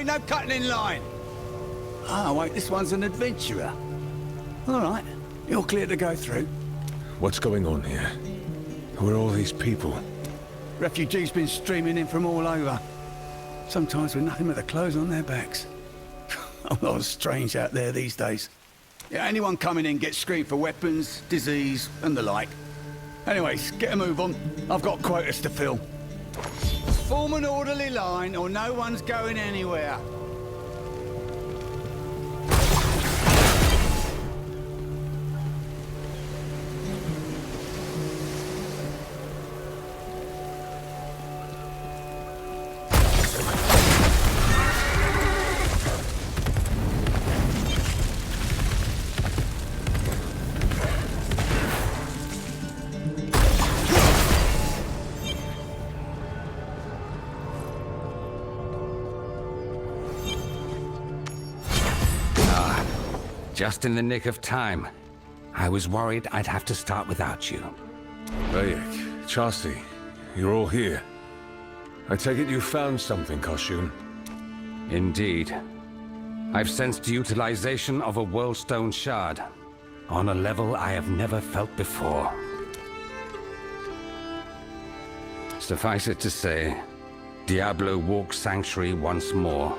okay? No cutting in line. Ah, wait, this one's an adventurer. All right, you're clear to go through. What's going on here? Who are all these people? Refugees been streaming in from all over. Sometimes with nothing but the clothes on their backs. A lot of strange out there these days. Yeah, anyone coming in gets screened for weapons, disease, and the like. Anyways, get a move on. I've got quotas to fill. Form an orderly line or no one's going anywhere. Just in the nick of time. I was worried I'd have to start without you. Bayek, Chasti, you're all here. I take it you found something, Koshun? Indeed. I've sensed utilization of a Worldstone shard, on a level I have never felt before. Suffice it to say, Diablo walks Sanctuary once more,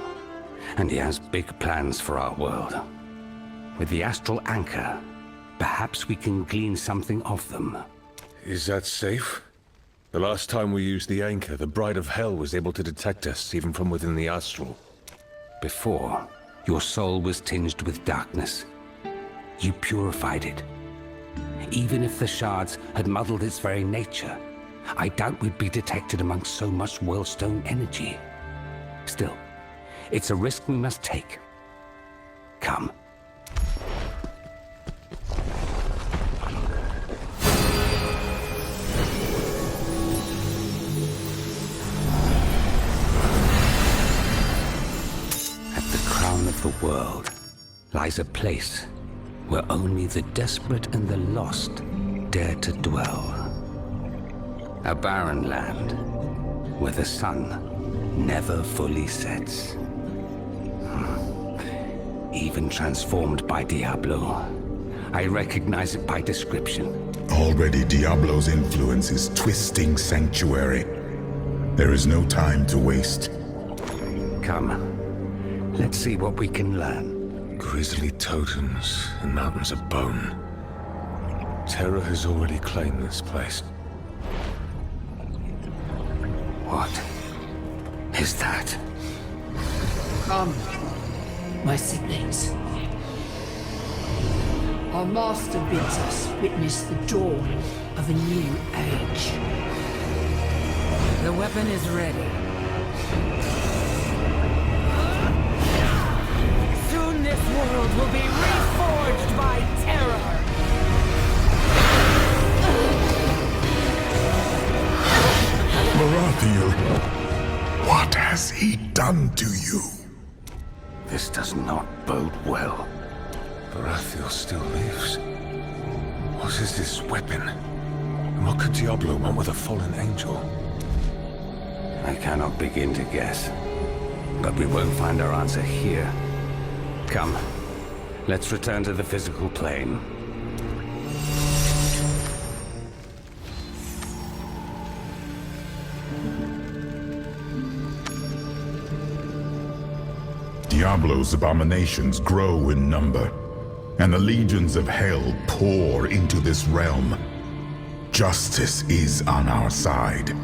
and he has big plans for our world. With the astral anchor, perhaps we can glean something of them. Is that safe? The last time we used the anchor, the Bride of Hell was able to detect us, even from within the astral. Before, your soul was tinged with darkness. You purified it. Even if the shards had muddled its very nature, I doubt we'd be detected amongst so much Worldstone energy. Still, it's a risk we must take. Come. Of the world lies a place where only the desperate and the lost dare to dwell. A barren land where the sun never fully sets. Even transformed by Diablo, I recognize it by description. Already Diablo's influence is twisting Sanctuary. There is no time to waste. Come. Let's see what we can learn. Grisly totems and mountains of bone. Terror has already claimed this place. What is that? Come, my siblings. Our master bids us witness the dawn of a new age. The weapon is ready. This world will be reforged by terror! Verathiel, what has he done to you? This does not bode well. Verathiel still lives. What is this weapon? And what could Diablo want with a fallen angel? I cannot begin to guess. But we won't find our answer here. Come, let's return to the physical plane. Diablo's abominations grow in number, and the legions of hell pour into this realm. Justice is on our side,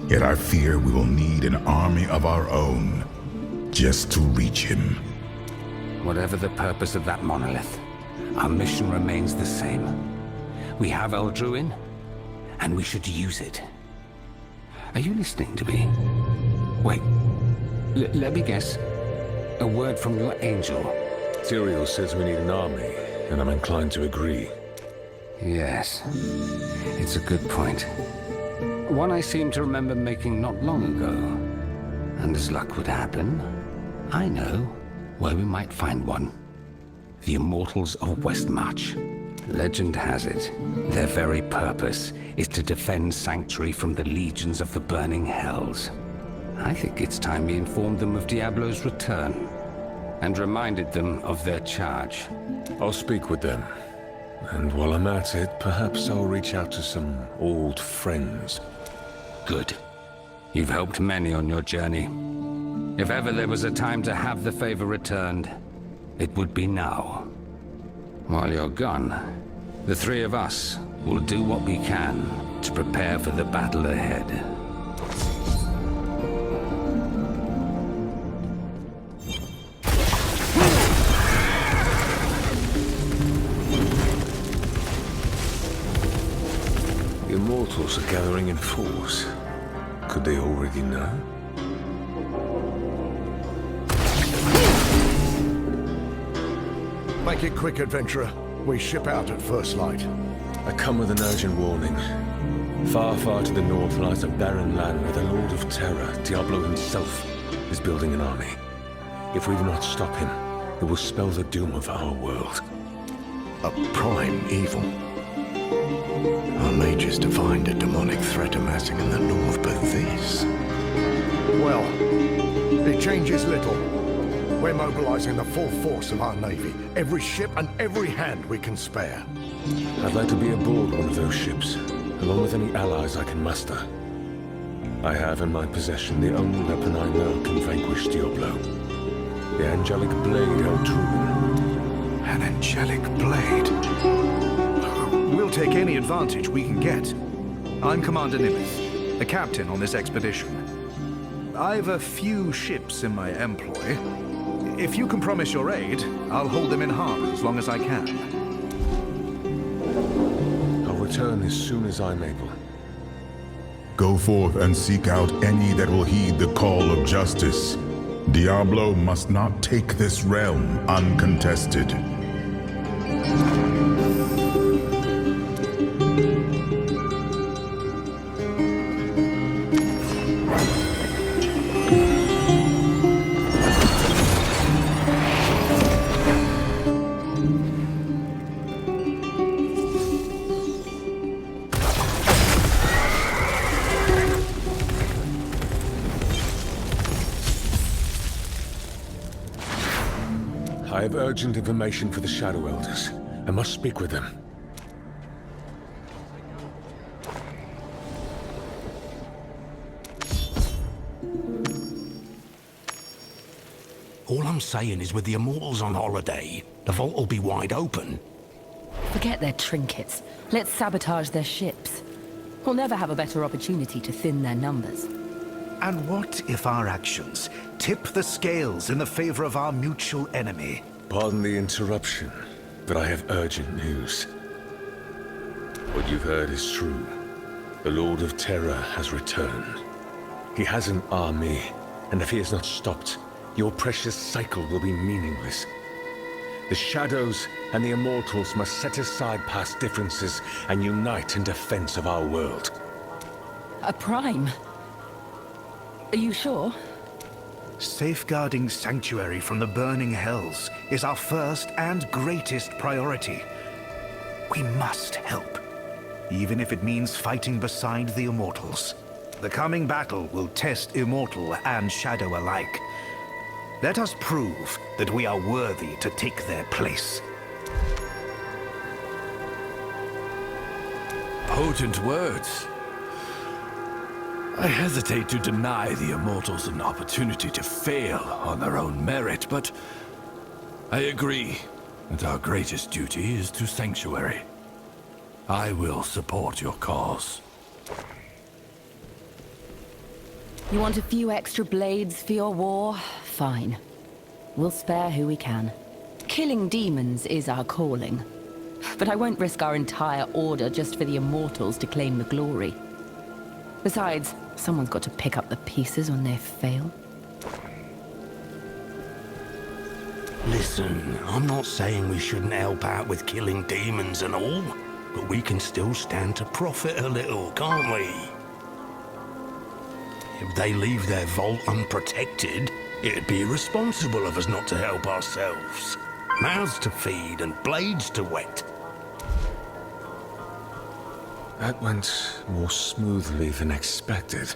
yet I fear we will need an army of our own just to reach him. Whatever the purpose of that monolith, our mission remains the same. We have Eldruin, and we should use it. Are you listening to me? Wait, let me guess. A word from your angel. Tyrael says we need an army, and I'm inclined to agree. Yes, it's a good point. One I seem to remember making not long ago. And as luck would happen, I know where we might find one. The Immortals of Westmarch. Legend has it, their very purpose is to defend Sanctuary from the legions of the Burning Hells. I think it's time we informed them of Diablo's return and reminded them of their charge. I'll speak with them. And while I'm at it, perhaps I'll reach out to some old friends. Good. You've helped many on your journey. If ever there was a time to have the favor returned, it would be now. While you're gone, the three of us will do what we can to prepare for the battle ahead. The Immortals are gathering in force. Could they already know? Make it quick, adventurer. We ship out at first light. I come with an urgent warning. Far, far to the north lies a barren land where the Lord of Terror, Diablo himself, is building an army. If we do not stop him, it will spell the doom of our world. A prime evil. Our mages defined a demonic threat amassing in the north, but this... Well, it changes little. We're mobilizing the full force of our navy. Every ship and every hand we can spare. I'd like to be aboard one of those ships, along with any allies I can muster. I have in my possession the only weapon I know can vanquish Diablo. The angelic blade held true. An angelic blade. We'll take any advantage we can get. I'm Commander Nimitz, the captain on this expedition. I've a few ships in my employ. If you can promise your aid, I'll hold them in harbor as long as I can. I'll return as soon as I'm able. Go forth and seek out any that will heed the call of justice. Diablo must not take this realm uncontested. I have urgent information for the Shadow Elders. I must speak with them. All I'm saying is with the Immortals on holiday, the vault will be wide open. Forget their trinkets. Let's sabotage their ships. We'll never have a better opportunity to thin their numbers. And what if our actions tip the scales in the favor of our mutual enemy? Pardon the interruption, but I have urgent news. What you've heard is true. The Lord of Terror has returned. He has an army, and if he is not stopped, your precious cycle will be meaningless. The Shadows and the Immortals must set aside past differences and unite in defense of our world. A prime? Are you sure? Safeguarding Sanctuary from the burning hells is our first and greatest priority. We must help, even if it means fighting beside the Immortals. The coming battle will test Immortal and Shadow alike. Let us prove that we are worthy to take their place. Potent words. I hesitate to deny the Immortals an opportunity to fail on their own merit, but I agree that our greatest duty is to Sanctuary. I will support your cause. You want a few extra blades for your war? Fine. We'll spare who we can. Killing demons is our calling. But I won't risk our entire order just for the Immortals to claim the glory. Besides, someone's got to pick up the pieces when they fail. Listen, I'm not saying we shouldn't help out with killing demons and all, but we can still stand to profit a little, can't we? If they leave their vault unprotected, it'd be irresponsible of us not to help ourselves. Mouths to feed and blades to wet. That went more smoothly than expected.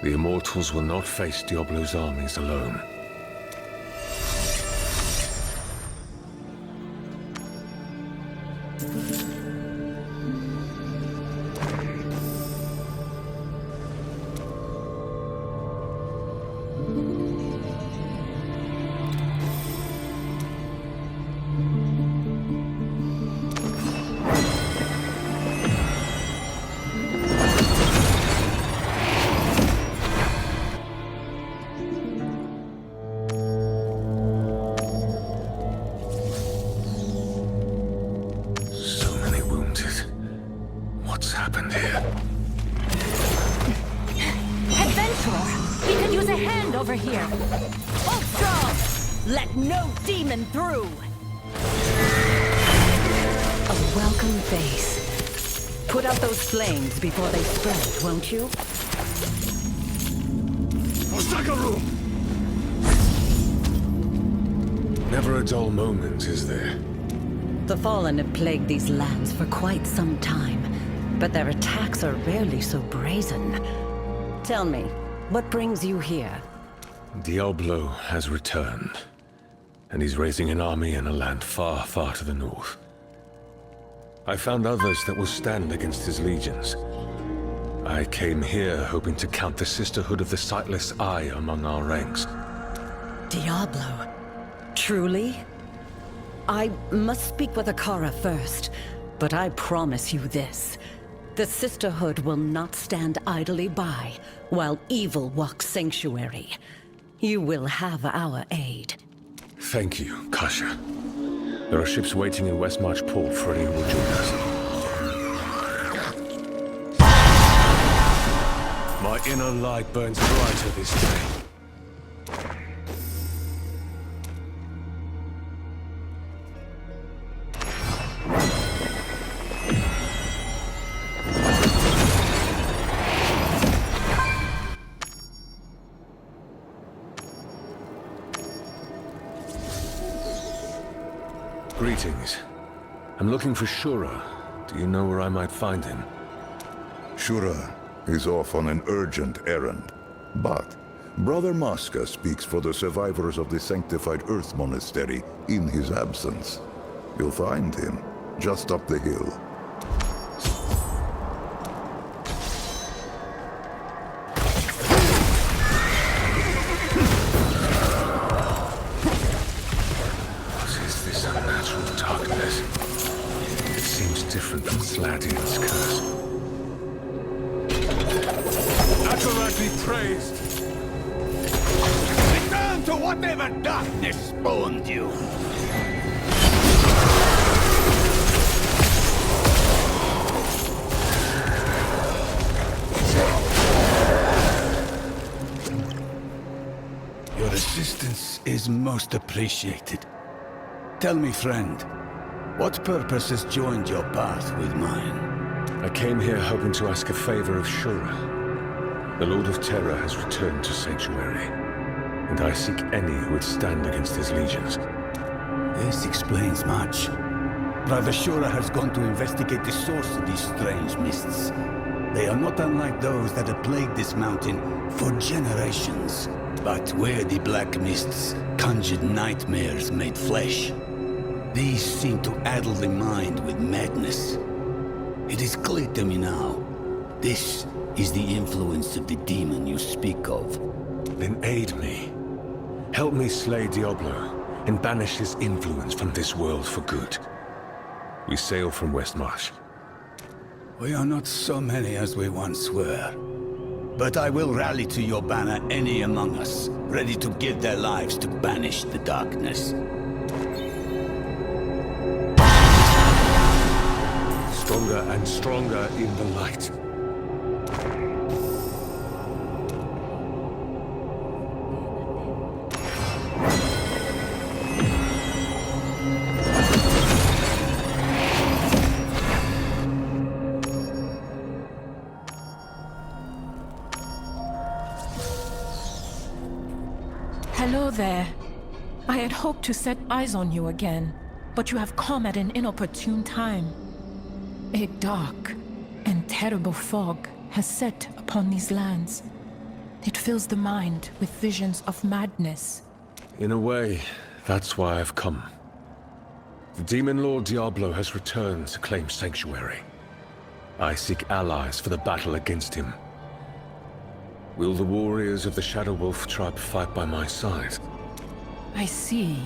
The Immortals will not face Diablo's armies alone. What's happened here? Adventurer! We could use a hand over here! Hold strong! Let no demon through! A welcome face. Put out those flames before they spread, won't you? Never a dull moment, is there? The Fallen have plagued these lands for quite some time, but their attacks are rarely so brazen. Tell me, what brings you here? Diablo has returned, and he's raising an army in a land far, far to the north. I found others that will stand against his legions. I came here hoping to count the Sisterhood of the Sightless Eye among our ranks. Diablo? Truly? I must speak with Akara first, but I promise you this. The Sisterhood will not stand idly by while evil walks sanctuary. You will have our aid. Thank you, Kasha. There are ships waiting in Westmarch Port for any who will join us. My inner light burns brighter this day. Greetings. I'm looking for Shura. Do you know where I might find him? Shura is off on an urgent errand. But Brother Maska speaks for the survivors of the Sanctified Earth Monastery in his absence. You'll find him just up the hill. Different than Sladion's curse. Accurately praised! Return to whatever darkness spawned you! Your assistance is most appreciated. Tell me, friend, what purpose has joined your path with mine? I came here hoping to ask a favor of Shura. The Lord of Terror has returned to Sanctuary, and I seek any who would stand against his legions. This explains much. Brother Shura has gone to investigate the source of these strange mists. They are not unlike those that have plagued this mountain for generations, but where the black mists conjured nightmares made flesh. These seem to addle the mind with madness. It is clear to me now. This is the influence of the demon you speak of. Then aid me. Help me slay Diablo, and banish his influence from this world for good. We sail from Westmarch. We are not so many as we once were. But I will rally to your banner any among us, ready to give their lives to banish the darkness. Stronger and stronger in the light. Hello there. I had hoped to set eyes on you again, but you have come at an inopportune time. A dark and terrible fog has set upon these lands. It fills the mind with visions of madness. In a way, that's why I've come. The Demon Lord Diablo has returned to claim Sanctuary. I seek allies for the battle against him. Will the warriors of the Shadow Wolf tribe fight by my side? I see.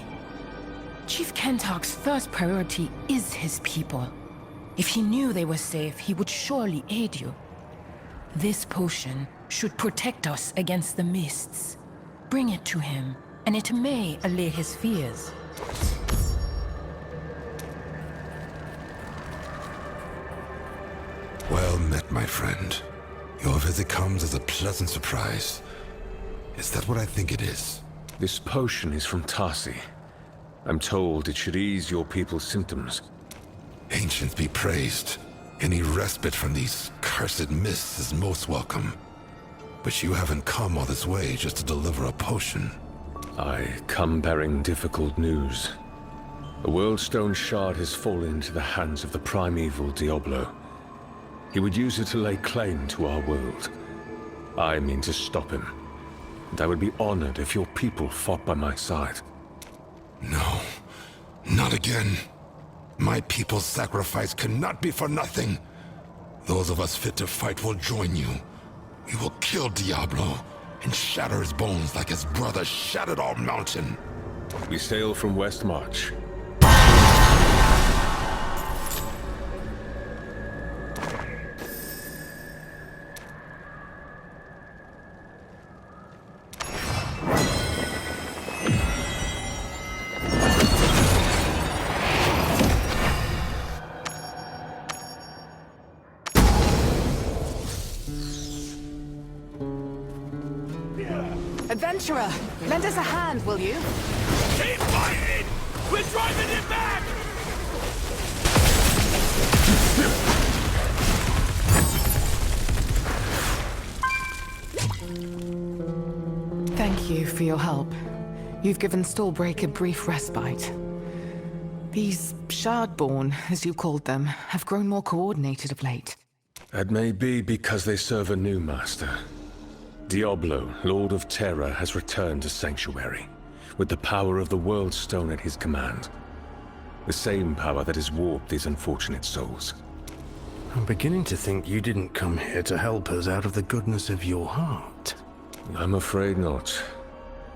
Chief Kentark's first priority is his people. If he knew they were safe, he would surely aid you. This potion should protect us against the mists. Bring it to him, and it may allay his fears. Well met, my friend. Your visit comes as a pleasant surprise. Is that what I think it is? This potion is from Tarsi. I'm told it should ease your people's symptoms. Ancients be praised. Any respite from these cursed mists is most welcome. But you haven't come all this way just to deliver a potion. I come bearing difficult news. A Worldstone shard has fallen into the hands of the primeval Diablo. He would use it to lay claim to our world. I mean to stop him. And I would be honored if your people fought by my side. No, not again. My people's sacrifice cannot be for nothing. Those of us fit to fight will join you. We will kill Diablo and shatter his bones like his brother shattered our mountain. We sail from West March. Adventurer, lend us a hand, will you? Keep fighting! We're driving it back! Thank you for your help. You've given Stallbreak a brief respite. These Shardborn, as you called them, have grown more coordinated of late. That may be because they serve a new master. Diablo, Lord of Terror, has returned to Sanctuary, with the power of the World Stone at his command. The same power that has warped these unfortunate souls. I'm beginning to think you didn't come here to help us out of the goodness of your heart. I'm afraid not.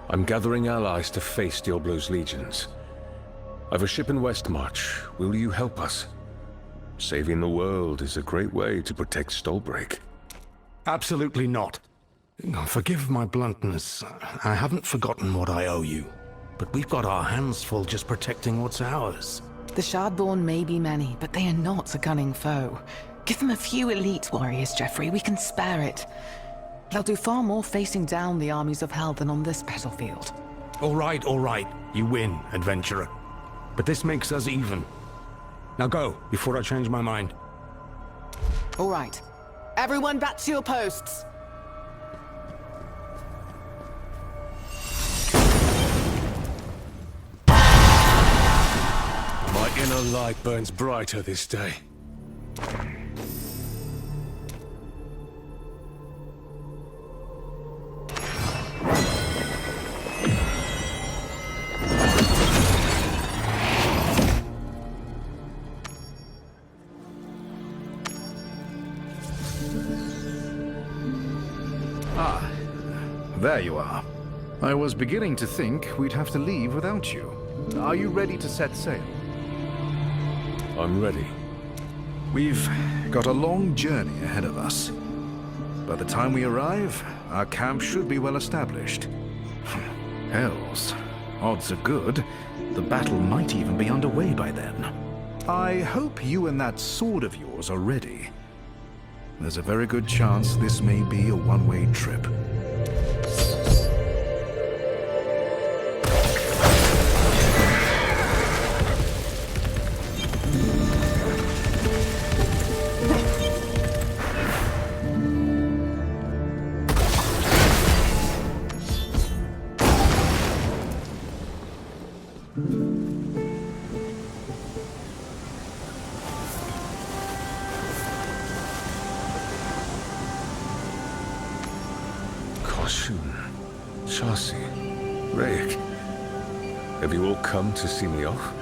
I'm gathering allies to face Diablo's legions. I've a ship in Westmarch. Will you help us? Saving the world is a great way to protect Stallbreak. Absolutely not. Forgive my bluntness. I haven't forgotten what I owe you. But we've got our hands full just protecting what's ours. The Shardborn may be many, but they are not a cunning foe. Give them a few elite warriors, Jeffrey. We can spare it. They'll do far more facing down the armies of hell than on this battlefield. All right. You win, adventurer. But this makes us even. Now go, before I change my mind. All right. Everyone back to your posts. My inner light burns brighter this day. Ah, there you are. I was beginning to think we'd have to leave without you. Are you ready to set sail? I'm ready. We've got a long journey ahead of us. By the time we arrive, our camp should be well established. Hells, odds are good. The battle might even be underway by then. I hope you and that sword of yours are ready. There's a very good chance this may be a one-way trip. Shun, Chassi, Rayek. Have you all come to see me off?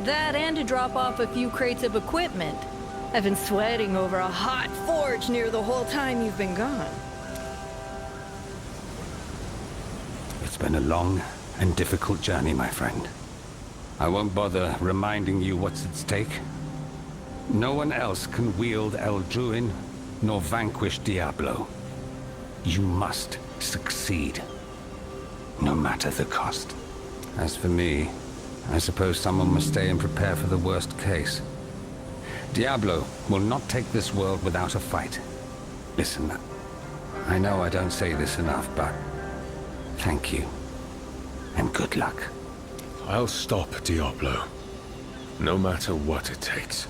That and to drop off a few crates of equipment. I've been sweating over a hot forge near the whole time you've been gone. It's been a long and difficult journey, my friend. I won't bother reminding you what's at stake. No one else can wield El'Druin, nor vanquish Diablo. You must succeed, no matter the cost. As for me, I suppose someone must stay and prepare for the worst case. Diablo will not take this world without a fight. Listen, I know I don't say this enough, but thank you, and good luck. I'll stop Diablo, no matter what it takes.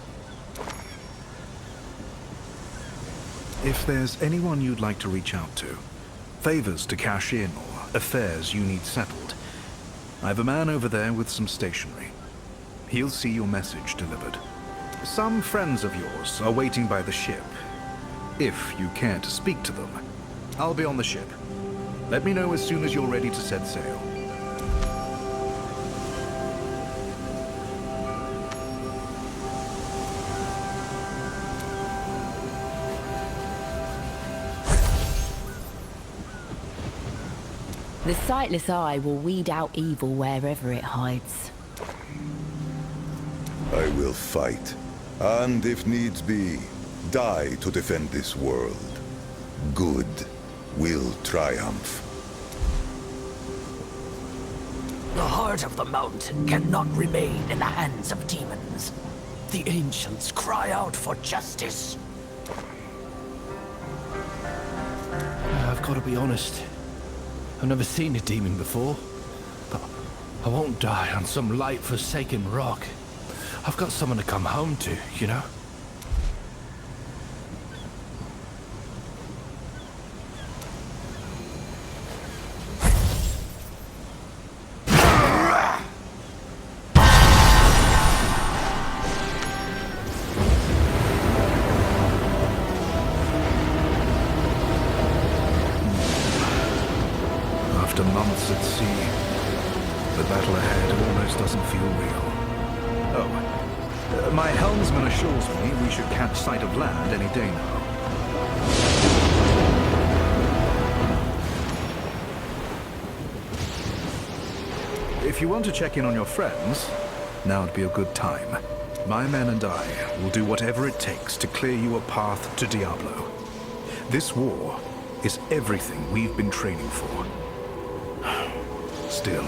If there's anyone you'd like to reach out to, favors to cash in or affairs you need settled, I have a man over there with some stationery. He'll see your message delivered. Some friends of yours are waiting by the ship. If you care to speak to them, I'll be on the ship. Let me know as soon as you're ready to set sail. The sightless eye will weed out evil wherever it hides. I will fight, and if needs be, die to defend this world. Good will triumph. The heart of the mountain cannot remain in the hands of demons. The ancients cry out for justice. I've got to be honest. I've never seen a demon before, but I won't die on some light forsaken rock. I've got someone to come home to, you know? After months at sea, the battle ahead almost doesn't feel real. Oh, my helmsman assures me we should catch sight of land any day now. If you want to check in on your friends, now would be a good time. My men and I will do whatever it takes to clear you a path to Diablo. This war is everything we've been training for. Still,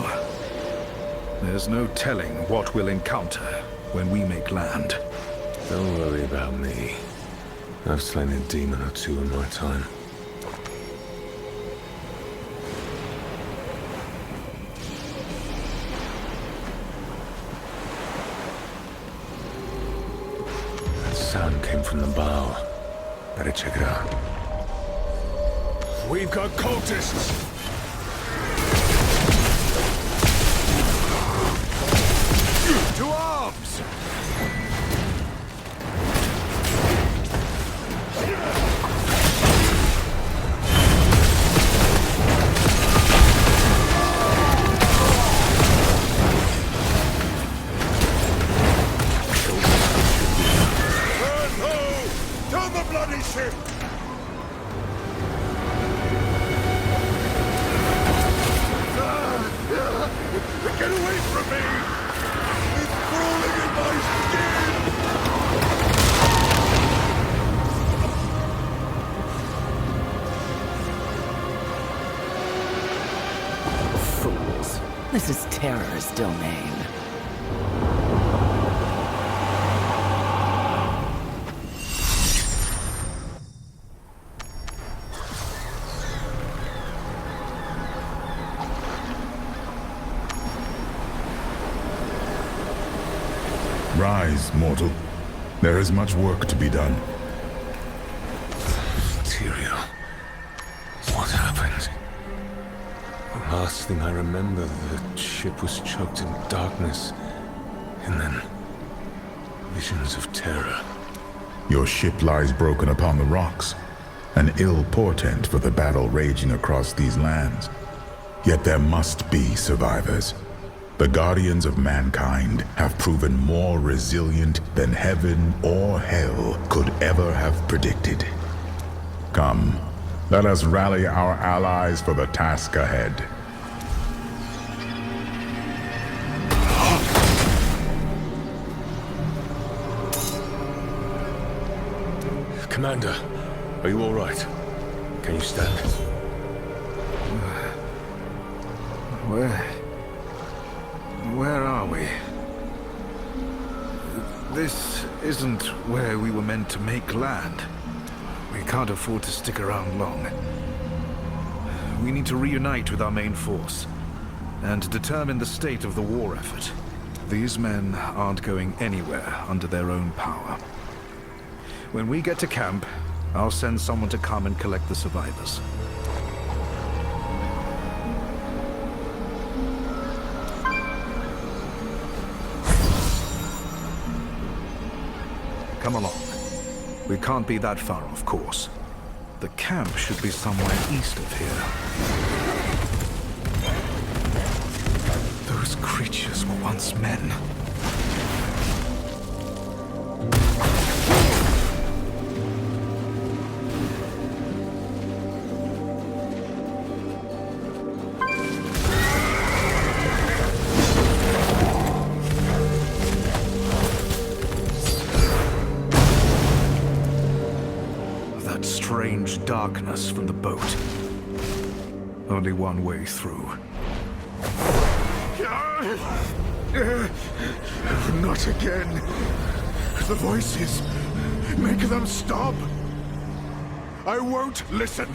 there's no telling what we'll encounter when we make land. Don't worry about me. I've slain a demon or two in my time. That sound came from the bow. Better check it out. We've got cultists! To arms! Burn ho! To the bloody ship! Get away from me! It's crawling in my skin! Fools. This is terror's domain. Rise, mortal. There is much work to be done. Tyrael. What happened? The last thing I remember, the ship was choked in darkness, and then visions of terror. Your ship lies broken upon the rocks. an ill portent for the battle raging across these lands. Yet there must be survivors. The guardians of mankind have proven more resilient than heaven or hell could ever have predicted. Come, let us rally our allies for the task ahead. Commander, are you all right? Can you stand? Where are we? This isn't where we were meant to make land. We can't afford to stick around long. We need to reunite with our main force and determine the state of the war effort. These men aren't going anywhere under their own power. When we get to camp, I'll send someone to come and collect the survivors. Come along. We can't be that far, of course. The camp should be somewhere east of here. Those creatures were once men. Darkness from the boat. Only one way through. Not again. The voices. Make them stop. I won't listen.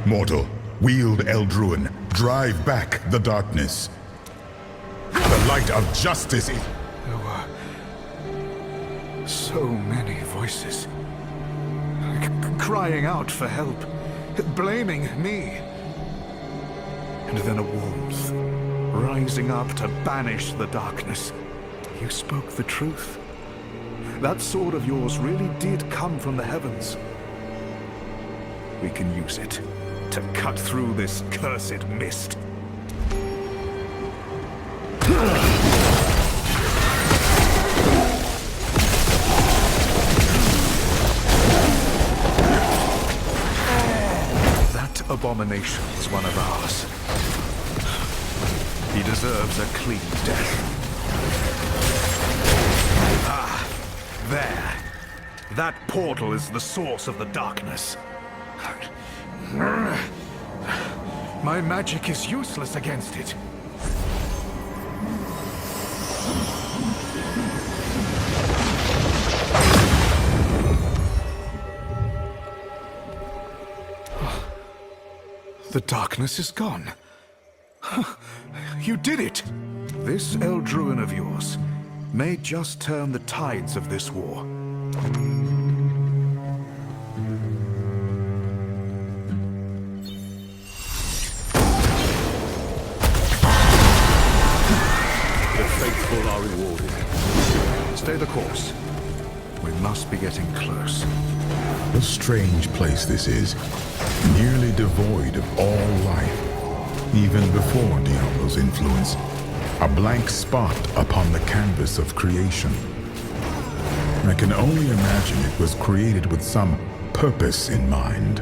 Mortal, wield Eldruin. Drive back the darkness. The light of justice is... There were so many voices. Crying out for help. Blaming me. And then a warmth. Rising up to banish the darkness. You spoke the truth. That sword of yours really did come from the heavens. We can use it to cut through this cursed mist. That abomination is one of ours. He deserves a clean death. Ah, there. That portal is the source of the darkness. My magic is useless against it. The darkness is gone. You did it! This Eldruin of yours may just turn the tides of this war. The faithful are rewarded. Stay the course. We must be getting close. A strange place this is, nearly devoid of all life. Even before Diablo's influence, a blank spot upon the canvas of creation. I can only imagine it was created with some purpose in mind.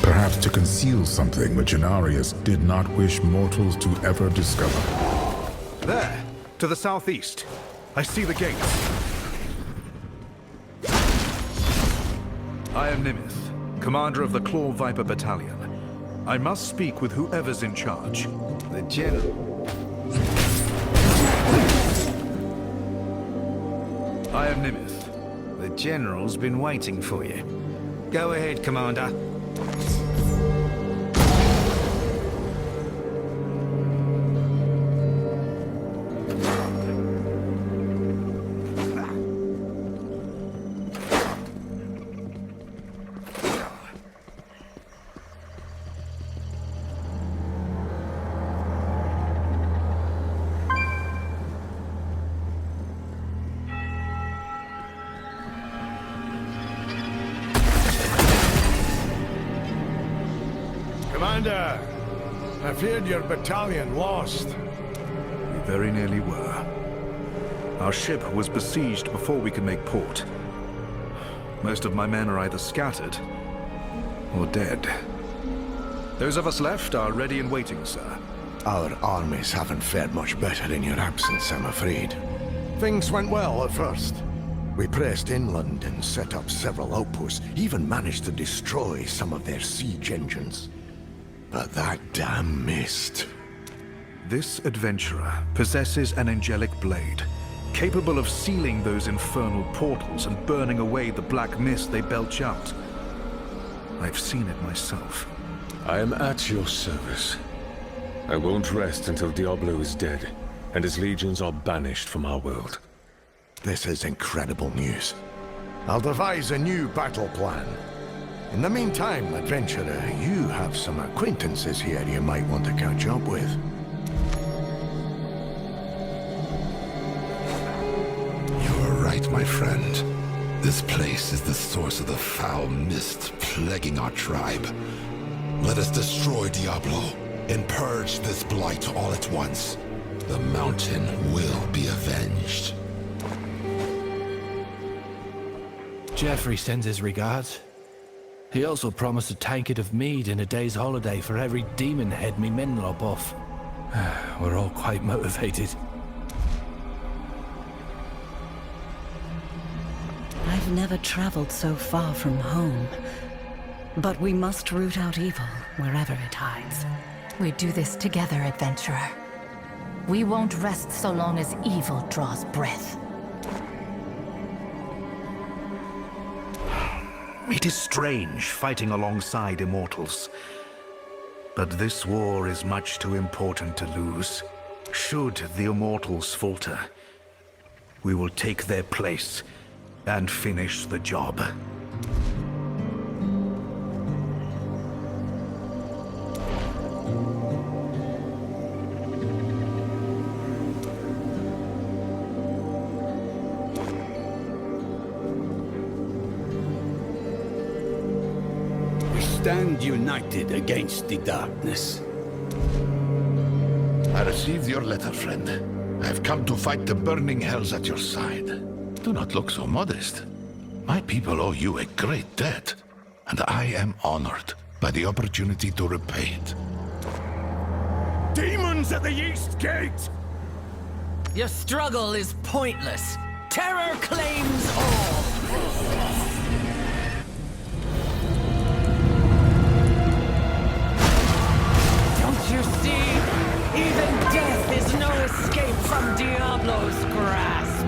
Perhaps to conceal something which Inarius did not wish mortals to ever discover. There, to the southeast. I see the gates. I am Nimith, commander of the Claw Viper Battalion. I must speak with whoever's in charge. The general. I am Nimith. The general's been waiting for you. Go ahead, Commander. Commander, I feared your battalion lost. We very nearly were. Our ship was besieged before we could make port. Most of my men are either scattered or dead. Those of us left are ready and waiting, sir. Our armies haven't fared much better in your absence, I'm afraid. Things went well at first. We pressed inland and set up several outposts, even managed to destroy some of their siege engines. But that damn mist. This adventurer possesses an angelic blade, capable of sealing those infernal portals and burning away the black mist they belch out. I've seen it myself. I am at your service. I won't rest until Diablo is dead, and his legions are banished from our world. This is incredible news. I'll devise a new battle plan. In the meantime, adventurer, you have some acquaintances here you might want to catch up with. You're right, my friend. This place is the source of the foul mist plaguing our tribe. Let us destroy Diablo and purge this blight all at once. The mountain will be avenged. Jeffrey sends his regards. He also promised a tankard of mead and a day's holiday for every demon head me men lob off. We're all quite motivated. I've never traveled so far from home. But we must root out evil wherever it hides. We do this together, adventurer. We won't rest so long as evil draws breath. It is strange fighting alongside immortals. But this war is much too important to lose. Should the immortals falter, we will take their place and finish the job. Stand united against the darkness. I received your letter, friend. I have come to fight the burning hells at your side. Do not look so modest. My people owe you a great debt, and I am honored by the opportunity to repay it. Demons at the East Gate! Your struggle is pointless. Terror claims all. You see, even death is no escape from Diablo's grasp.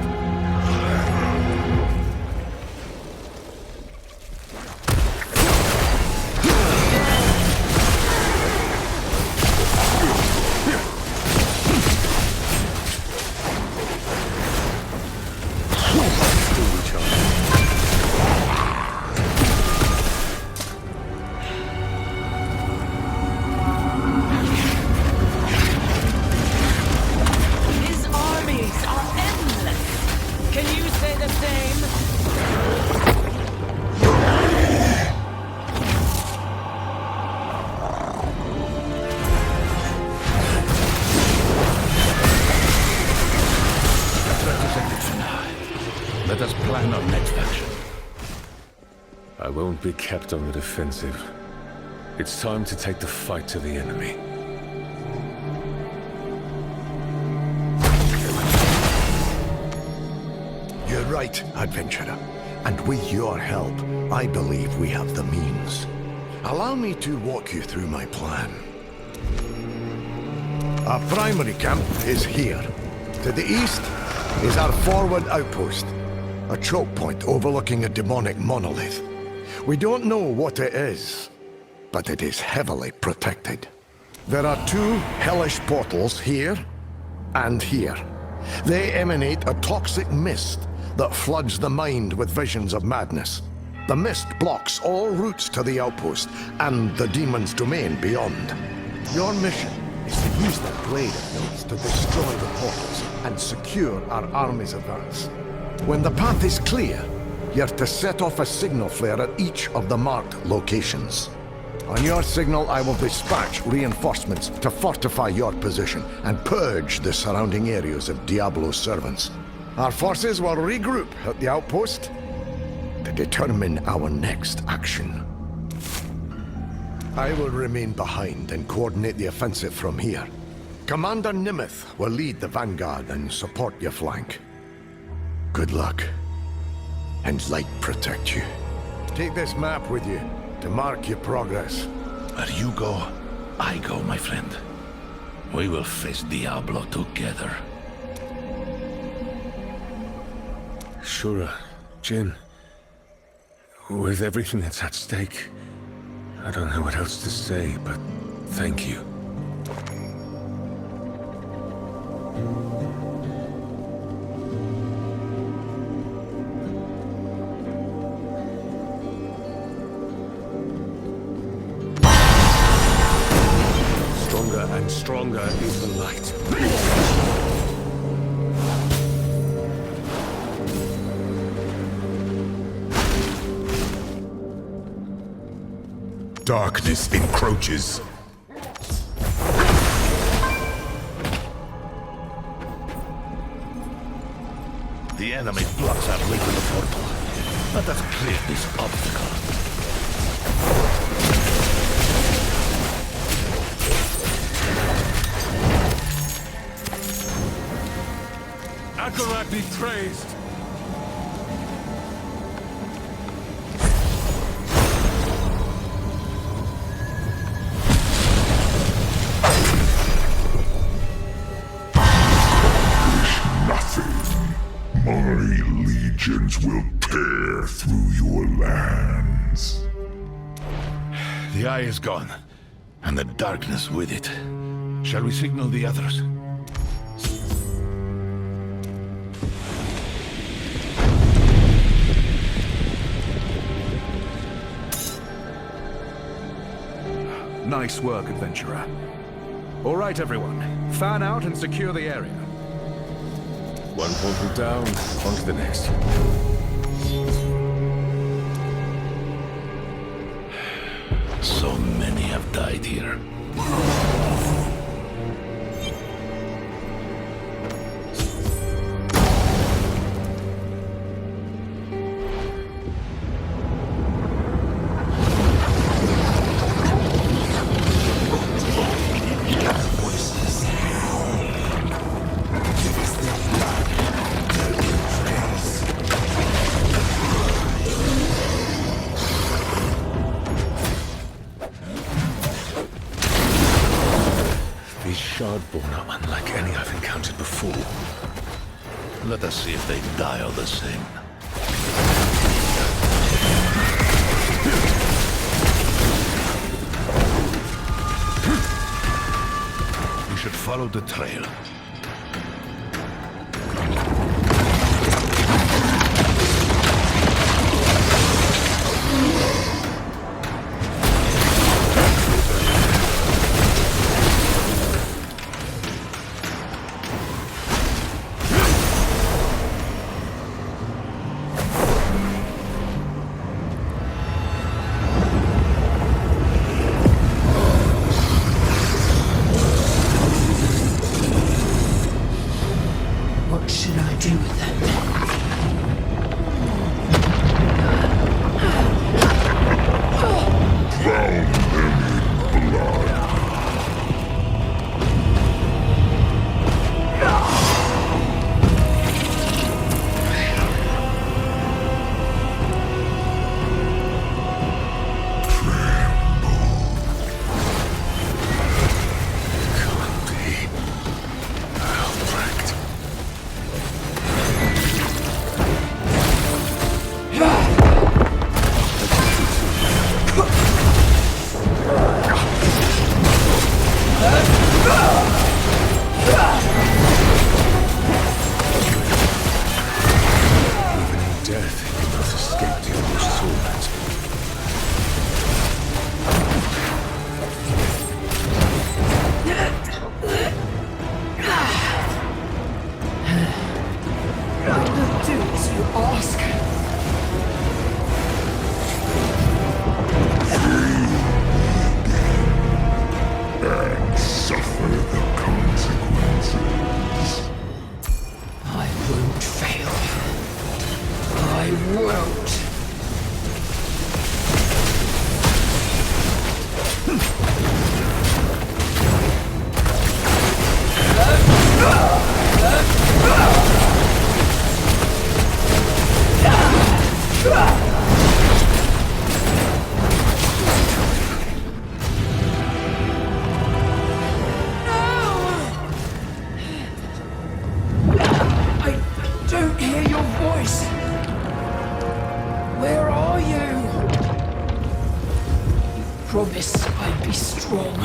Let us plan our next action. I won't be kept on the defensive. It's time to take the fight to the enemy. You're right, adventurer. And with your help, I believe we have the means. Allow me to walk you through my plan. Our primary camp is here. To the east is our forward outpost, a choke point overlooking a demonic monolith. We don't know what it is, but it is heavily protected. There are two hellish portals here and here. They emanate a toxic mist that floods the mind with visions of madness. The mist blocks all routes to the outpost and the demon's domain beyond. Your mission is to use that blade of yours to destroy the portals and secure our army's advance. When the path is clear, you're to set off a signal flare at each of the marked locations. On your signal, I will dispatch reinforcements to fortify your position and purge the surrounding areas of Diablo's servants. Our forces will regroup at the outpost to determine our next action. I will remain behind and coordinate the offensive from here. Commander Nimeth will lead the vanguard and support your flank. Good luck, and light protect you. Take this map with you to mark your progress. Where you go, I go, my friend. We will face Diablo together. Shura, Jin, with everything that's at stake, I don't know what else to say, but thank you. Stronger and stronger is the light. Darkness encroaches. The enemy blocks our way to the portal. Let us clear this obstacle. Betrayed. My legions will tear through your lands. The eye is gone, and the darkness with it. Shall we signal the others? Nice work, adventurer. All right, everyone. Fan out and secure the area. One portal down, on to the next. So many have died here. Shardborn are unlike any I've encountered before. Let us see if they die all the same. We should follow the trail. promised I'd be strong.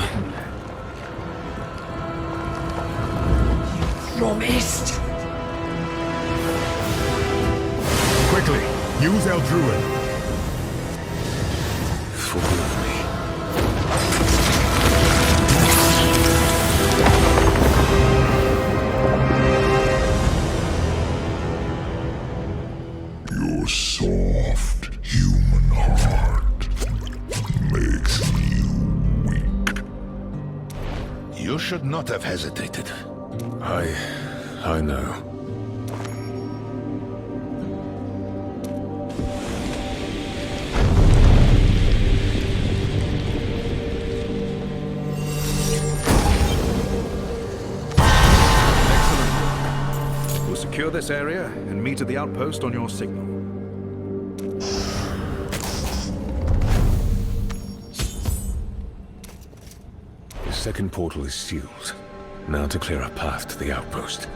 You promised. Quickly, use El Druid. Forgive me. Your soft human heart makes you weak. You should not have hesitated. I know. We'll secure this area and meet at the outpost on your signal. The second portal is sealed. Now to clear a path to the outpost.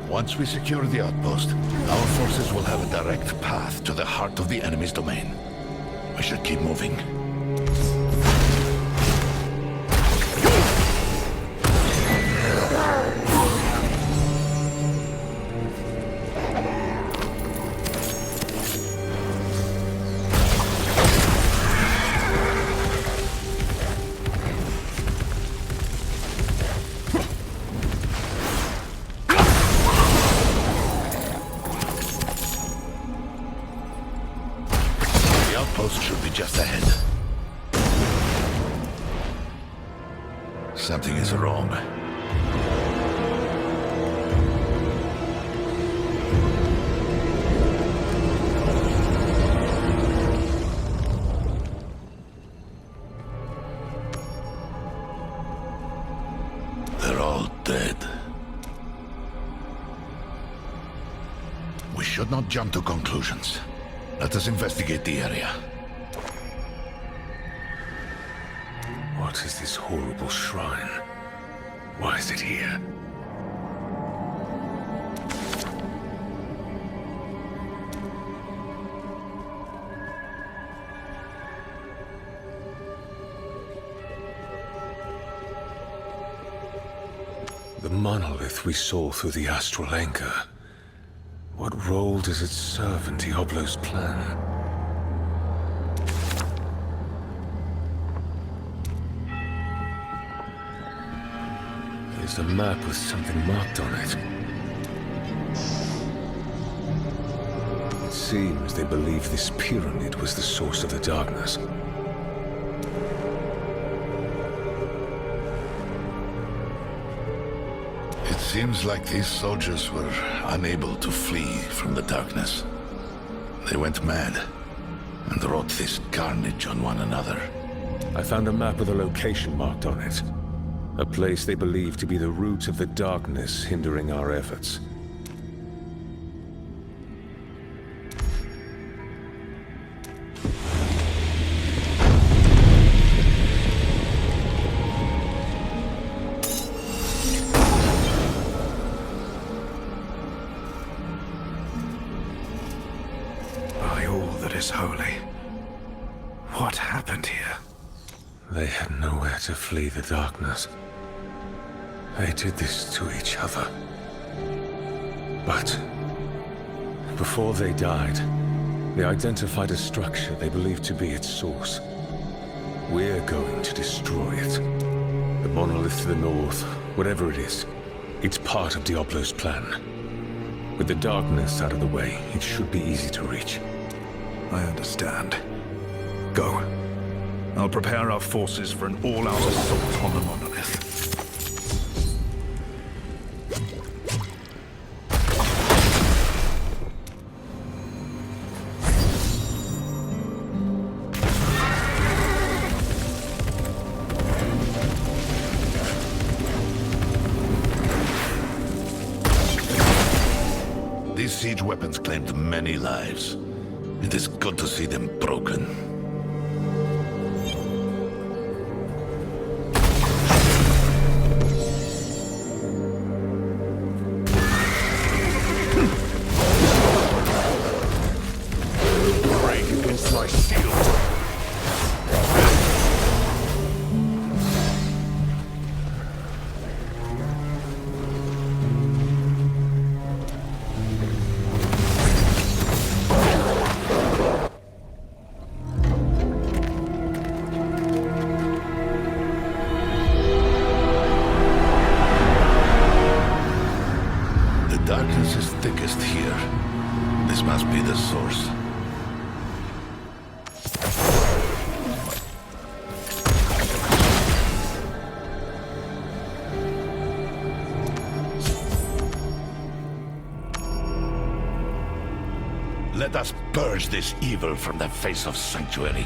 Once we secure the outpost, our forces will have a direct path to the heart of the enemy's domain. We should keep moving. Should be just ahead. Something is wrong. They're all dead. We should not jump to conclusions. Let us investigate the area. What is this horrible shrine? Why is it here? The monolith we saw through the astral anchor. What role does it serve in Diablo's plan? There's a map with something marked on it. It seems they believe this pyramid was the source of the darkness. It seems like these soldiers were unable to flee from the darkness. They went mad and wrought this carnage on one another. I found a map with a location marked on it. A place they believe to be the root of the darkness hindering our efforts. By all that is holy, what happened here? They had nowhere to flee the darkness. They did this to each other. But before they died, they identified a structure they believed to be its source. We're going to destroy it. The monolith to the north, whatever it is, it's part of Diablo's plan. With the darkness out of the way, it should be easy to reach. I understand. Go. I'll prepare our forces for an all-out assault on the monolith. These siege weapons claimed many lives. It is good to see them broken. Break against must be the source. Let us purge this evil from the face of Sanctuary.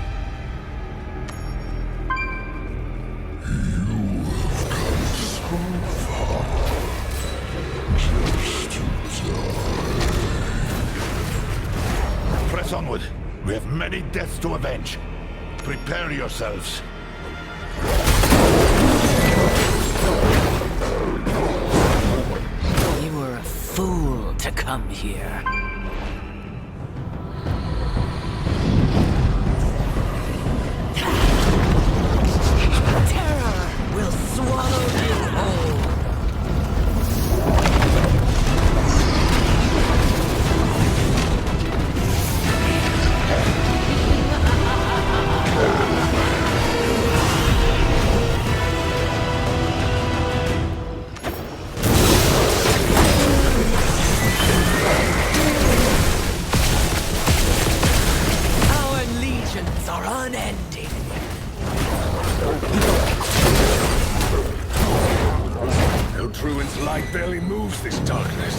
Press onward. We have many deaths to avenge. Prepare yourselves. You were a fool to come here. Terror will swallow you whole. Druid's light barely moves this darkness.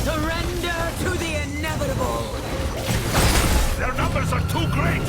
Surrender to the inevitable! Their numbers are too great!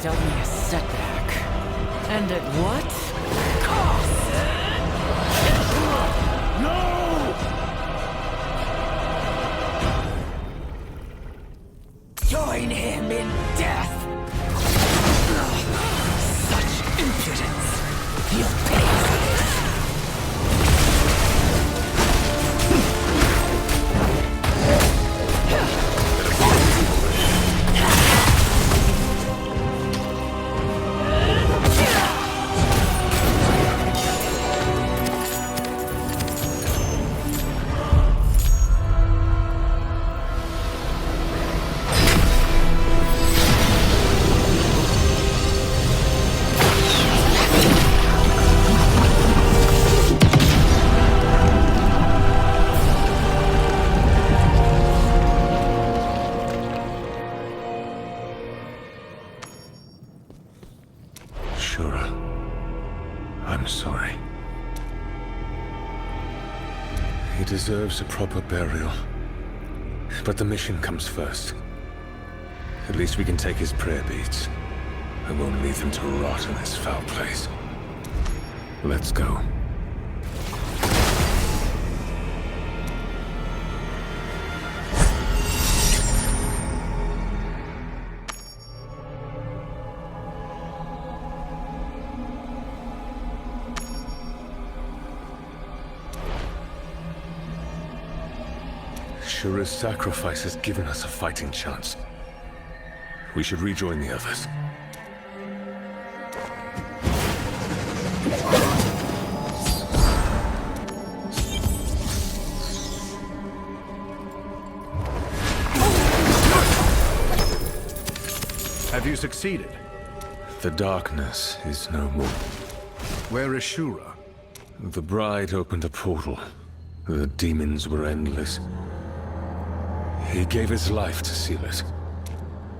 Dealt me a setback. And at what cost? No! Join him in death! Such impudence! You'll pay for this! I'm sorry. He deserves a proper burial. But the mission comes first. At least we can take his prayer beads. I won't leave them to rot in this foul place. Let's go. Shura's sacrifice has given us a fighting chance. We should rejoin the others. Have you succeeded? The darkness is no more. Where is Shura? The bride opened a portal. The demons were endless. He gave his life to seal it.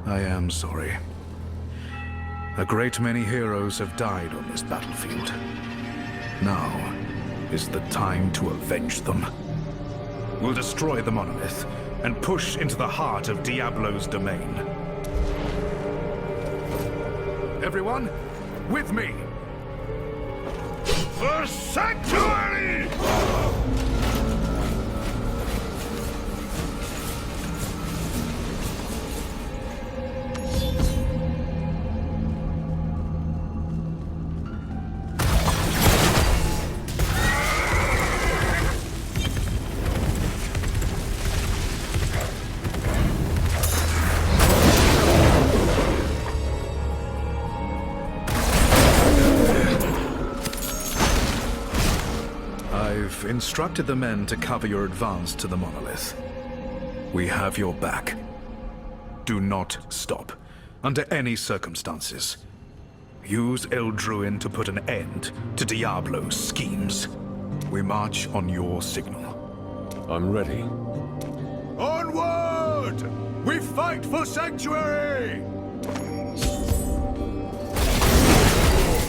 I am sorry. A great many heroes have died on this battlefield. Now is the time to avenge them. We'll destroy the monolith, and push into the heart of Diablo's domain. Everyone, with me! The Sanctuary! I've instructed the men to cover your advance to the monolith. We have your back. Do not stop, under any circumstances. Use Eldruin to put an end to Diablo's schemes. We march on your signal. I'm ready. Onward! We fight for Sanctuary!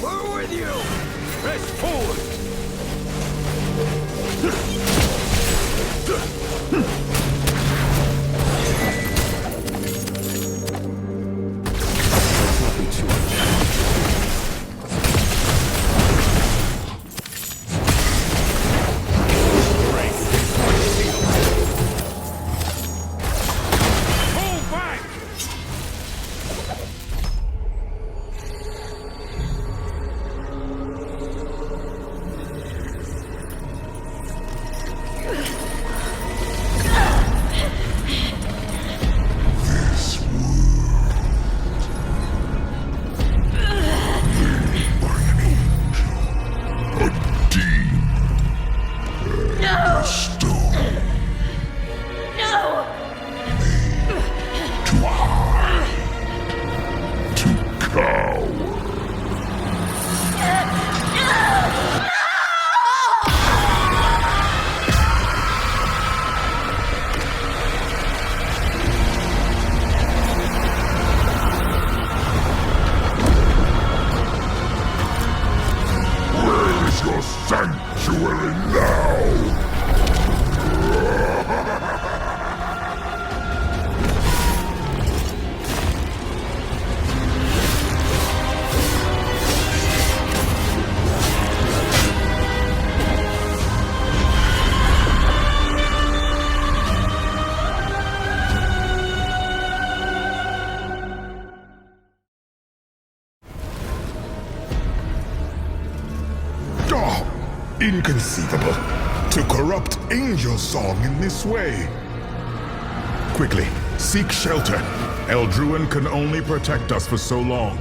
We're with you! Press forward! Sanctuary now! Inconceivable. To corrupt Angel Song in this way. Quickly, seek shelter. Eldruin can only protect us for so long.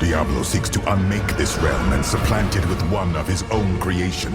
Diablo seeks to unmake this realm and supplant it with one of his own creation.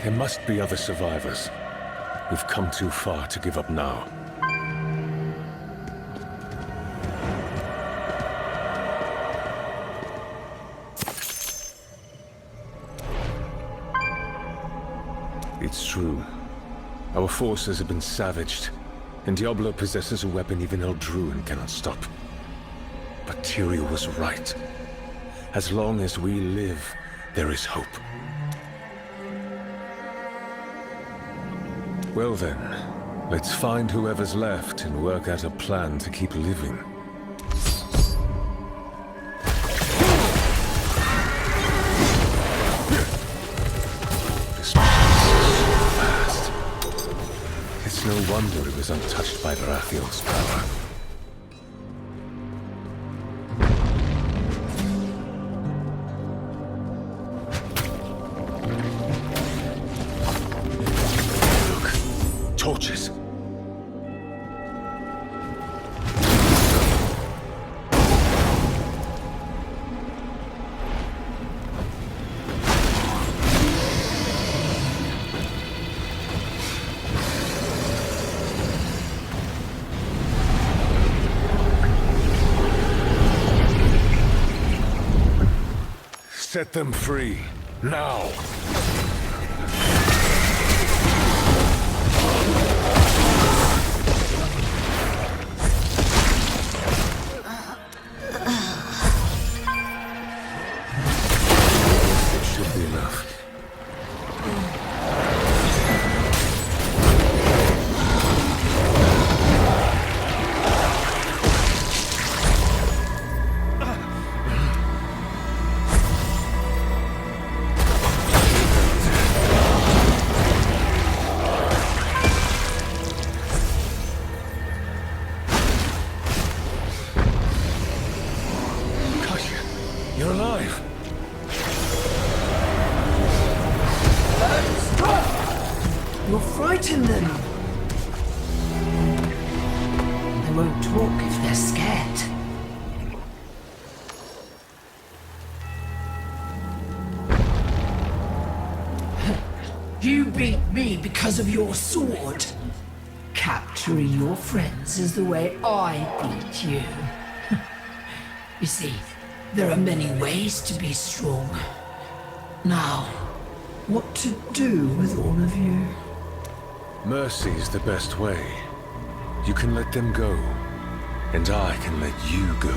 There must be other survivors. We've come too far to give up now. It's true. Our forces have been savaged, and Diablo possesses a weapon even Eldruin cannot stop. But Tyrael was right. As long as we live, there is hope. Well then, let's find whoever's left and work out a plan to keep living. This place is so fast. It's no wonder it was untouched by Verathiel's power. Torches. Set them free. Now! It should be enough. You're alive! Stop! You'll frighten them. They won't talk if they're scared. You beat me because of your sword. Capturing your friends is the way I beat you. You see, there are many ways to be strong. Now, what to do with all of you? Mercy is the best way. You can let them go, and I can let you go.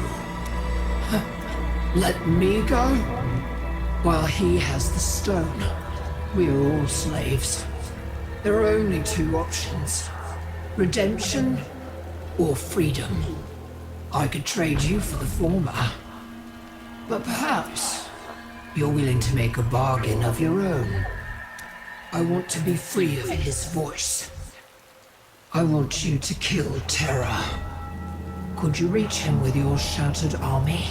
Let me go? While he has the stone, we are all slaves. There are only two options. Redemption or freedom. I could trade you for the former. But perhaps you're willing to make a bargain of your own. I want to be free of his voice. I want you to kill Terra. Could you reach him with your shattered army?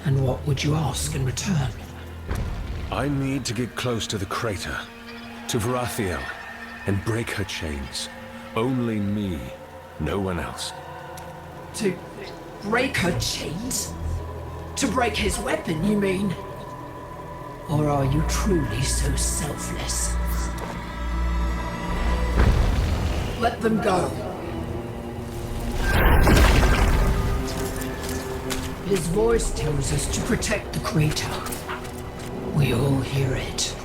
And what would you ask in return? I need to get close to the crater, to Verathiel, and break her chains. Only me, no one else. To break her chains? To break his weapon, you mean? Or are you truly so selfless? Let them go. His voice tells us to protect the crater. We all hear it.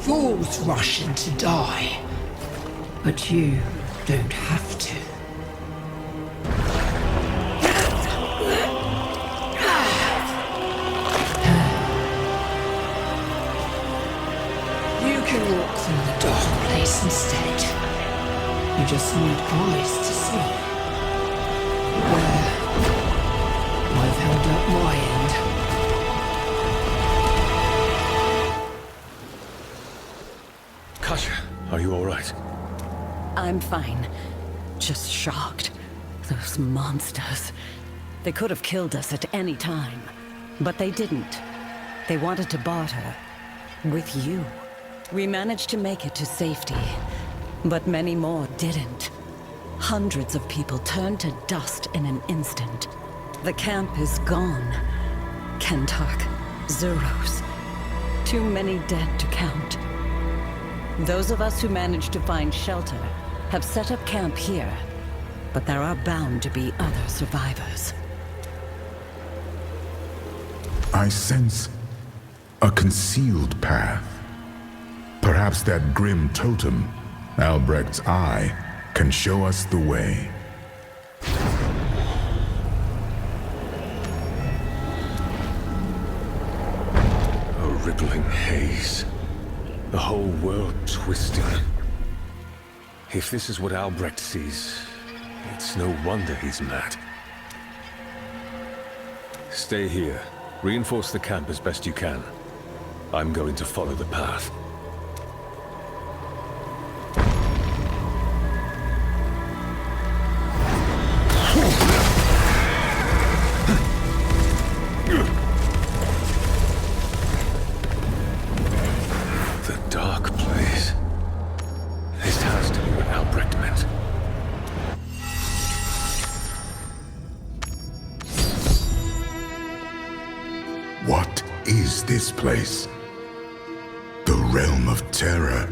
Fools rush in to die, but you don't have to. You can walk through the dark place instead. You just need eyes to see. Where I've held up my end. Kasha, are you all right? I'm fine. Just shocked. Those monsters. They could have killed us at any time. But they didn't. They wanted to barter. With you. We managed to make it to safety. But many more didn't. Hundreds of people turned to dust in an instant. The camp is gone. Kentark, Zeros. Too many dead to count. Those of us who managed to find shelter have set up camp here, but there are bound to be other survivors. I sense a concealed path. Perhaps that grim totem, Albrecht's eye, can show us the way. A rippling haze. The whole world twisting. If this is what Albrecht sees, it's no wonder he's mad. Stay here. Reinforce the camp as best you can. I'm going to follow the path. The dark place. This has to be what Albrecht meant. What is this place? The realm of terror,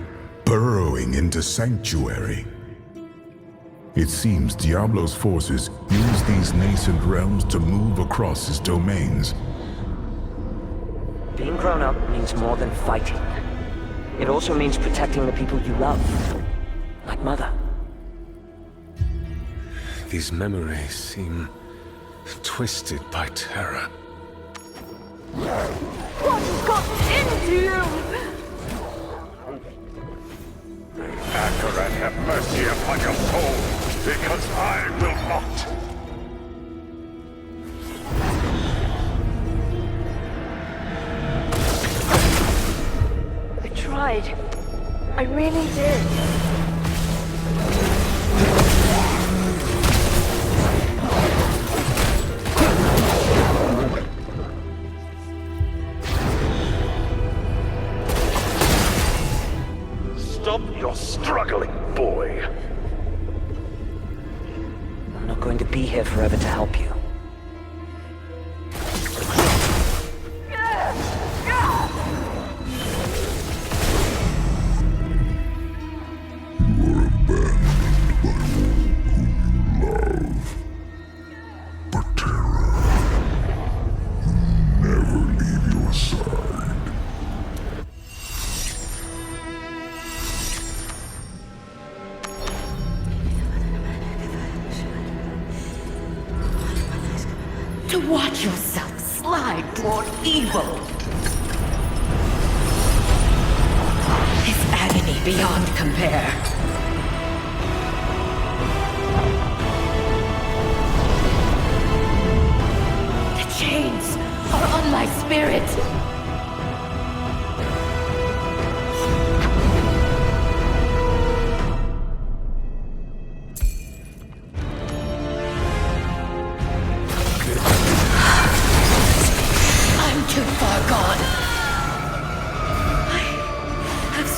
burrowing into sanctuary. It seems Diablo's forces use these nascent realms to move across his domains. Being grown up means more than fighting. It also means protecting the people you love. Like Mother. These memories seem twisted by terror. What got into you? Akarat, have mercy upon your soul, because I will not. I tried. I really did. Stop your struggling, boy. I'm not going to be here forever to help you. To watch yourself slide toward evil is agony beyond compare. The chains are on my spirit.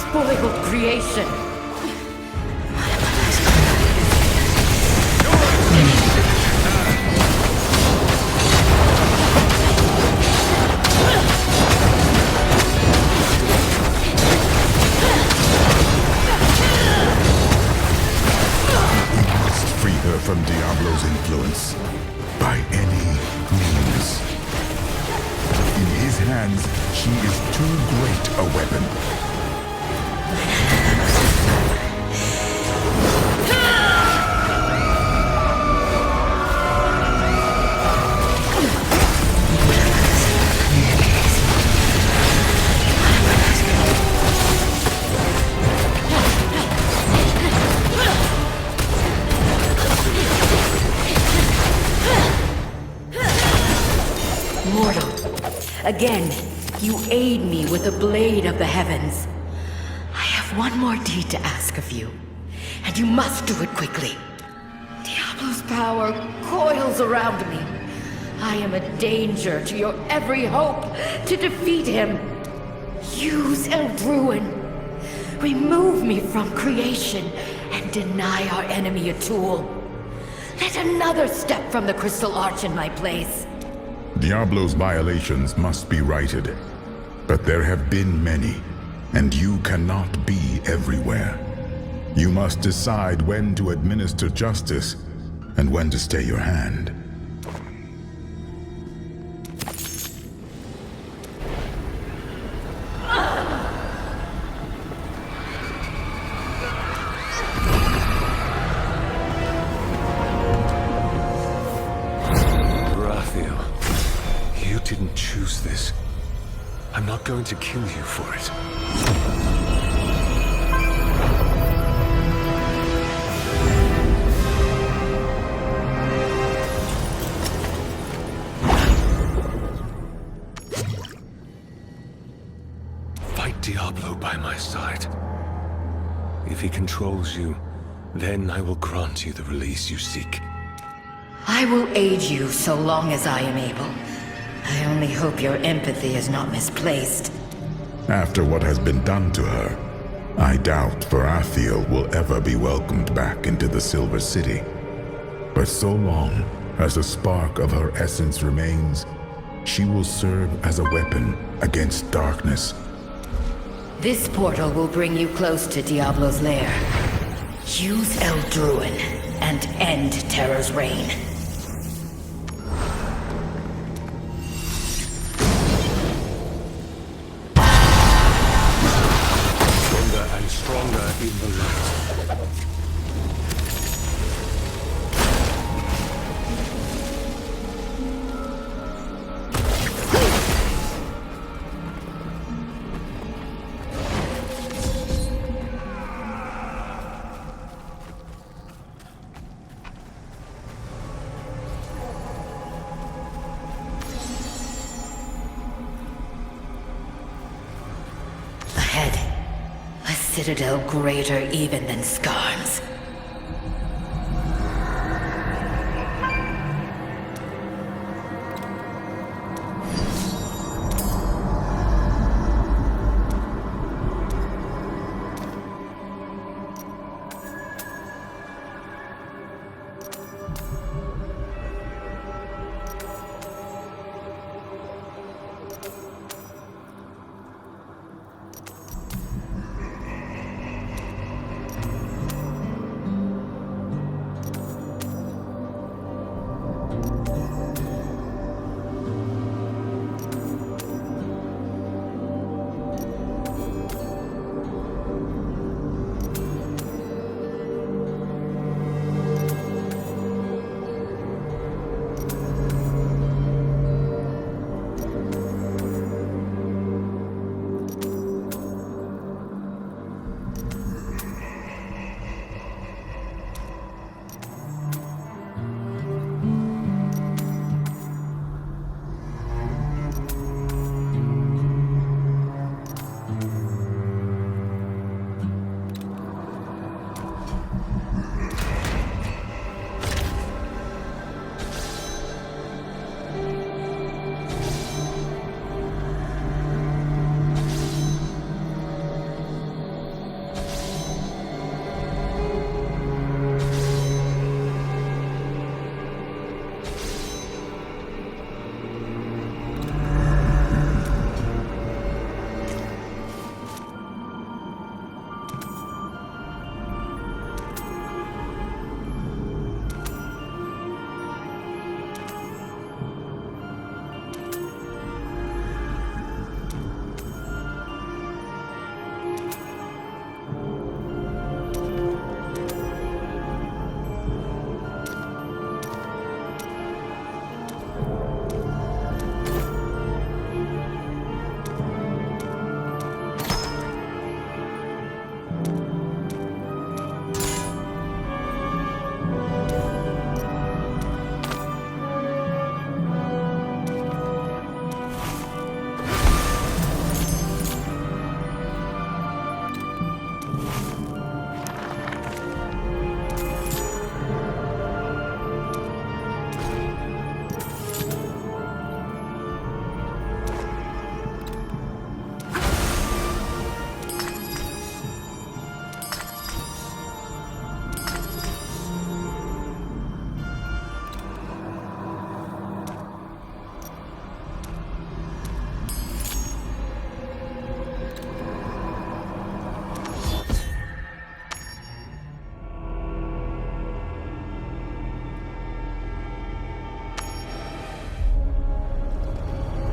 Spoiled creation. Free her from Diablo's influence by any means. In his hands, she is too great a weapon. Mortal, again, you aid me with the blade of the heavens. I have one more deed to ask of you, and you must do it quickly. Diablo's power coils around me. I am a danger to your every hope to defeat him. Use Eldruin. Remove me from creation and deny our enemy a tool. Let another step from the Crystal Arch in my place. Diablo's violations must be righted, but there have been many, and you cannot be everywhere. You must decide when to administer justice and when to stay your hand. Verathiel, you didn't choose this. I'm not going to kill you for it. Fight Diablo by my side. If he controls you, then I will grant you the release you seek. I will aid you so long as I am able. I only hope your empathy is not misplaced. After what has been done to her, I doubt Verathiel will ever be welcomed back into the Silver City. But so long as a spark of her essence remains, she will serve as a weapon against darkness. This portal will bring you close to Diablo's lair. Use Eldruin. and end Terra's reign. Stronger and stronger in the light. A citadel greater even than Skarn's.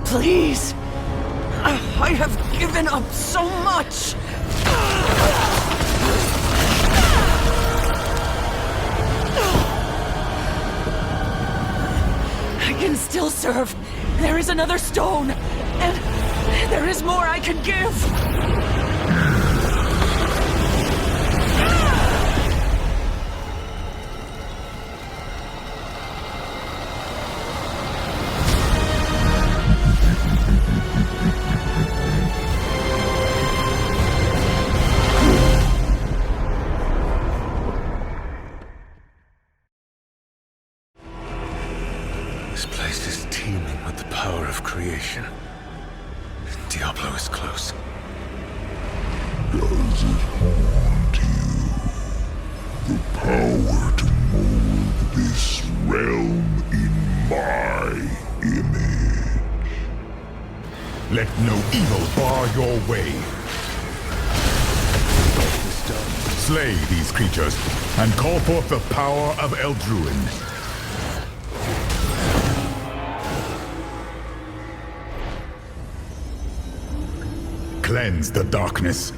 Please! I have given up so much! I can still serve. There is another stone, and there is more I can give. This place is teeming with the power of creation. Diablo is close. Does it haunt you? The power to mold this realm in my image. Let no evil bar your way. This done. Slay these creatures, and call forth the power of Eldruin. Cleanse the darkness.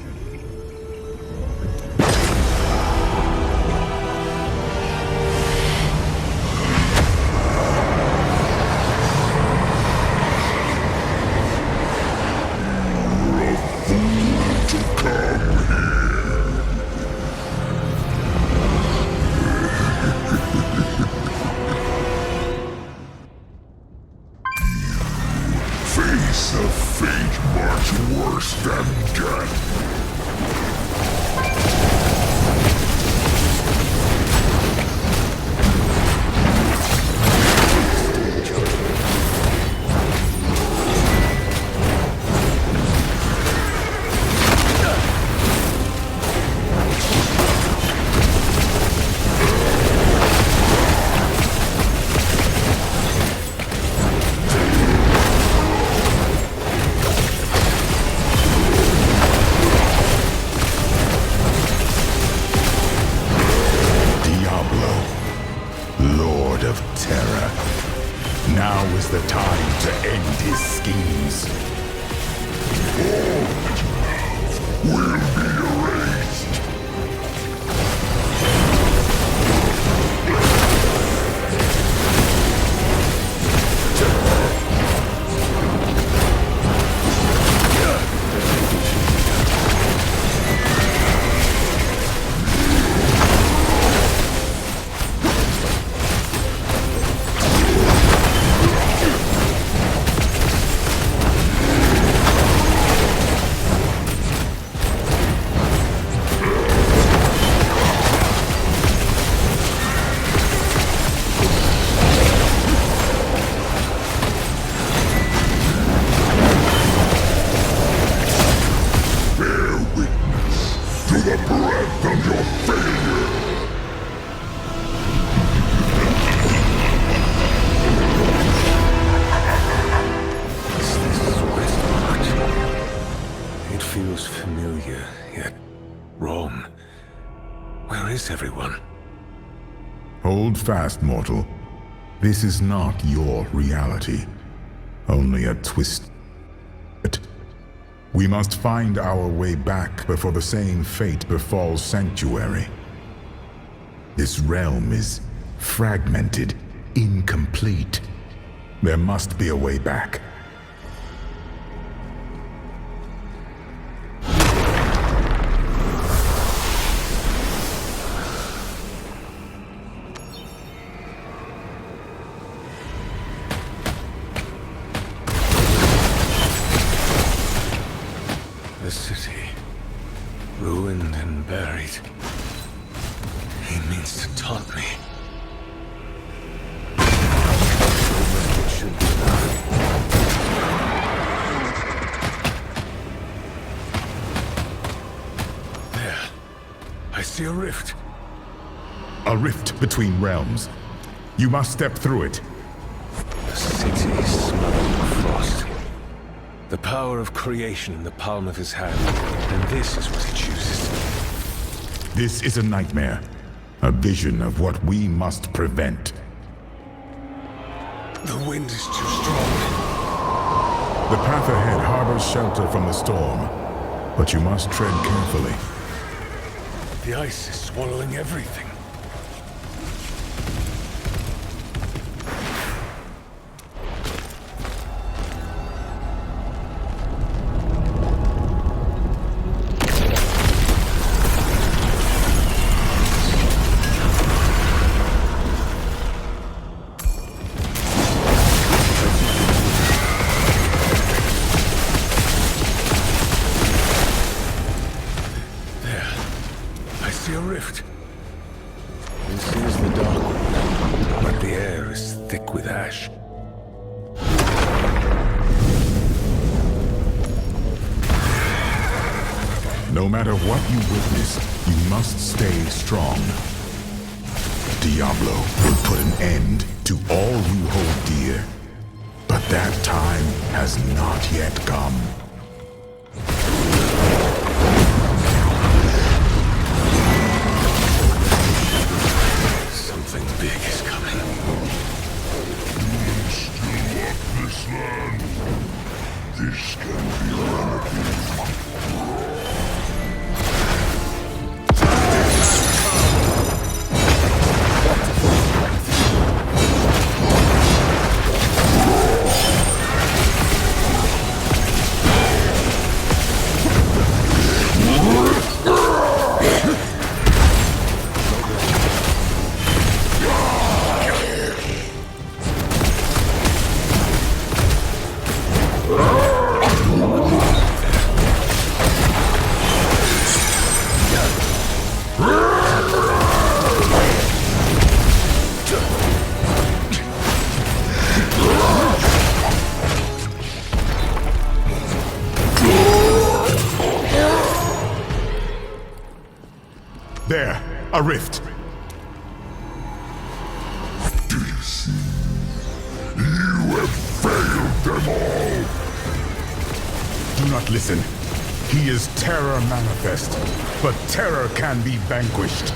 Face a fate much worse than death. Lord of Terror. Now is the time to end his schemes. All that you have will be erased. Feels familiar, yet wrong. Where is everyone? Hold fast, mortal. This is not your reality. Only a twist. We must find our way back before the same fate befalls Sanctuary. This realm is fragmented, incomplete. There must be a way back. The city, ruined and buried. He means to taunt me. It should be enough. There. I see a rift. A rift between realms. You must step through it. The city is smothered in frost. The power of creation in the palm of his hand. And this is what he chooses. This is a nightmare. A vision of what we must prevent. The wind is too strong. The path ahead harbors shelter from the storm, but you must tread carefully. The ice is swallowing everything. A rift. This is the dark one, but the air is thick with ash. No matter what you witness, you must stay strong. Diablo will put an end to all you hold dear, but that time has not yet come. A rift. Do you see? You have failed them all. Do not listen. He is terror manifest, but terror can be vanquished.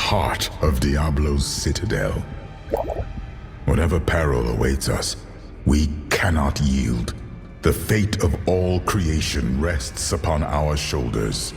heart of Diablo's citadel. Whatever peril awaits us, we cannot yield. The fate of all creation rests upon our shoulders.